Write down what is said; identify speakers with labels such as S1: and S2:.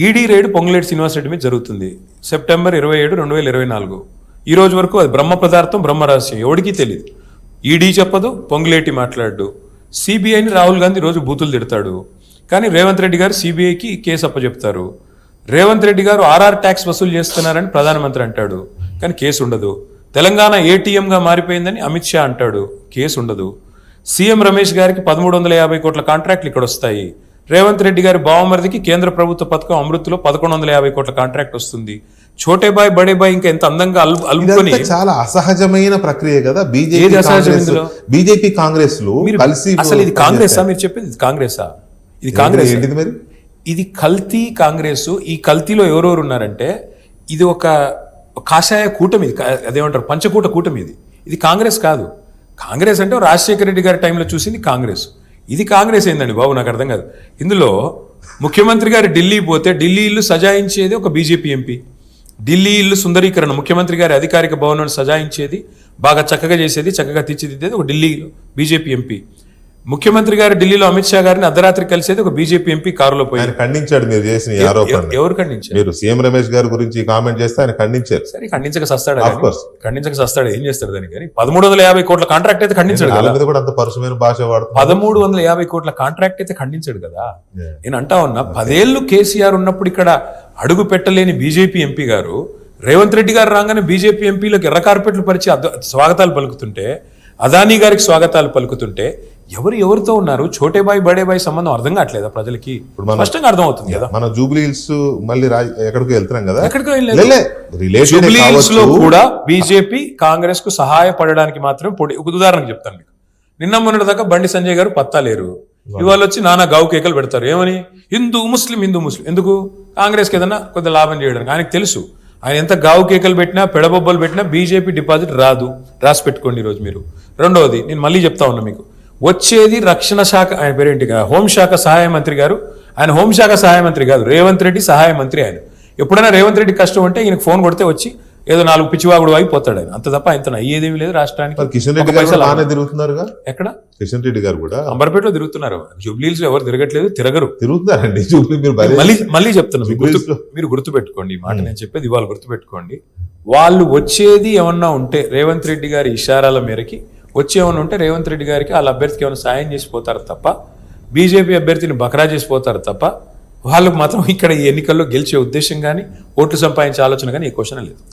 S1: ED ride Ponguleti Srinivasa Reddy మీద జరుగుతుంది September 27, 2024. ఈ రోజు వరకు అది బ్రహ్మ పదార్థం బ్రహ్మ రహస్యం ఎవడికి తెలియదు. ఈడీ చెప్పదు, పొంగులేటి మాట్లాడు. సిబిఐని రాహుల్ గాంధీ రోజు బూతులు తిడతాడు. కానీ రేవంత్ రెడ్డి గారు సిబిఐకి కేసు అప్పచెప్తారు. రేవంత్ రెడ్డి గారు ఆర్ఆర్ ట్యాక్స్ వసూలు చేస్తున్నారని ప్రధానమంత్రి అంటాడు, కానీ కేసు ఉండదు. తెలంగాణ ఏటీఎంగా మారిపోయిందని అమిత్ షా అంటాడు, కేసు ఉండదు. సీఎం రమేష్ గారికి 1350 కోట్ల కాంట్రాక్ట్లు ఇక్కడ వస్తాయి. రేవంత్ రెడ్డి గారి బావమరిదికి కేంద్ర ప్రభుత్వ పథకం అమృత్లో 1150 కోట్ల కాంట్రాక్ట్ వస్తుంది. చోటేబాయ్ బడేబాయ్ ఇంకా ఎంత అందంగా అల్లుకొని
S2: చాలా అసహజమైన ప్రక్రియ కదా. బీజేపీ కాంగ్రెస్ కలిసి
S1: అసలు ఇది కాంగ్రెసా మీరు చెప్పేది? ఇది కాంగ్రెసా? ఇది కాంగ్రెస్
S2: మరి
S1: ఇది కల్తీ కాంగ్రెస్. ఈ కల్తీలో ఎవరెవరు ఉన్నారంటే ఇది ఒక కాషాయ కూటమి, ఇది అదేమంటారు పంచకూట కూటమి. ఇది కాంగ్రెస్ కాదు. కాంగ్రెస్ అంటే రాజశేఖర రెడ్డి గారి టైంలో చూసింది కాంగ్రెస్. ఇది కాంగ్రెస్ ఏందండి బాబు, నాకు అర్థం కాదు. ఇందులో ముఖ్యమంత్రి గారు ఢిల్లీ పోతే ఢిల్లీ ఇల్లు సజాయించేది ఒక బీజేపీ ఎంపీ. ఢిల్లీ ఇల్లు సుందరీకరణ ముఖ్యమంత్రి గారి అధికారిక భవనాన్ని సజాయించేది, బాగా చక్కగా చేసేది, చక్కగా తీర్చిదిద్దేది ఒక ఢిల్లీలో బీజేపీ ఎంపీ. ముఖ్యమంత్రి గారు ఢిల్లీలో అమిత్ షా గారిని అర్ధరాత్రి కలిసేది ఒక బీజేపీ ఎంపీ కారులో పోయి.
S2: ఆయన ఖండించాడు మీరు చేసిన ఆరోపణ.
S1: ఎవరు ఖండించారు?
S2: మీరు సీఎం రమేష్ గారి గురించి కామెంట్ చేస్తే ఆయన ఖండించారు.
S1: సరే ఖండించక సస్తాడు, ఏం చేస్తాడు దానికి? కానీ 1350 కోట్ల కాంట్రాక్ట్ అయితే ఖండించాడు కదా.
S2: కూడా అంత పరుషమైన భాష వాడుతుంది.
S1: 1350 కోట్ల కాంట్రాక్ట్ అయితే ఖండించాడు కదా. నేను అంటా ఉన్నా 10 ఏళ్ళు కేసీఆర్ ఉన్నప్పుడు ఇక్కడ అడుగు పెట్టలేని బీజేపీ ఎంపీ గారు రేవంత్ రెడ్డి గారు రాగానే బీజేపీ ఎంపీలకు ఎర్ర కార్పెట్లు పరిచి స్వాగతాలు పలుకుతుంటే, అదానీ గారికి స్వాగతాలు పలుకుతుంటే ఎవరితో ఉన్నారు? చోటేబాయి బడేబాయి సంబంధం అర్థం కావట్లేదా ప్రజలకి? స్పష్టంగా అర్థం అవుతుంది కదా.
S2: మన జూబ్లీ హిల్స్ మళ్ళీ ఎక్కడికి వెళ్తున్నాం కదా.
S1: జూబ్లీ హిల్స్ లో కూడా బీజేపీ కాంగ్రెస్ కు సహాయపడడానికి మాత్రమే ఒక ఉదాహరణకు చెప్తాను మీకు. నిన్న మొన్నటి దాకా బండి సంజయ్ గారు పత్తా లేరు. ఇవాళ వచ్చి నానా గావు కేకలు పెడతారు. ఏమని? హిందూ ముస్లిం ఎందుకు? కాంగ్రెస్కి ఏదైనా కొద్దిగా లాభం చేయడానికి. ఆయనకు తెలుసు ఆయన ఎంత గావు కేకలు పెట్టినా పెడబొబ్బలు పెట్టినా బీజేపీ డిపాజిట్ రాదు. రాసి పెట్టుకోండి ఈరోజు మీరు. రెండవది నేను మళ్ళీ చెప్తా ఉన్నా మీకు, వచ్చేది రక్షణ శాఖ, ఆయన పేరేంటి, హోంశాఖ సహాయ మంత్రి గారు. ఆయన హోంశాఖ సహాయ మంత్రి కాదు, రేవంత్ రెడ్డి సహాయ మంత్రి ఆయన. ఎప్పుడైనా రేవంత్ రెడ్డి కష్టం అంటే ఈయనకు ఫోన్ కొడితే వచ్చి ఏదో 4 పిచ్చివాగుడు అయిపోతాడు ఆయన. అంత తప్ప ఆయనతో అయ్యేదేమీ లేదు రాష్ట్రానికి.
S2: కిషన్ రెడ్డి గారు తిరుగుతున్నారు.
S1: ఎక్కడ?
S2: కిషన్ రెడ్డి గారు కూడా
S1: అంబర్పేటలో తిరుగుతున్నారు. జూబ్లీహిల్స్ లో ఎవరు తిరగట్లేదు,
S2: తిరుగుతారండి.
S1: మళ్ళీ చెప్తున్నా, మీరు గుర్తుపెట్టుకోండి ఈ మాట. నేను చెప్పేది ఇవాళ గుర్తుపెట్టుకోండి. వాళ్ళు వచ్చేది ఏమన్నా ఉంటే రేవంత్ రెడ్డి గారి ఇషారాల మేరకి వచ్చేమన్నా ఉంటే రేవంత్ రెడ్డి గారికి వాళ్ళ అభ్యర్థికి ఏమైనా సాయం చేసిపోతారు తప్ప, బీజేపీ అభ్యర్థిని బకరా చేసిపోతారు తప్ప, వాళ్ళకు మాత్రం ఇక్కడ ఈ ఎన్నికల్లో గెలిచే ఉద్దేశం కానీ ఓట్లు సంపాదించే ఆలోచన కానీ ఈ క్వశ్చన్ లేదు.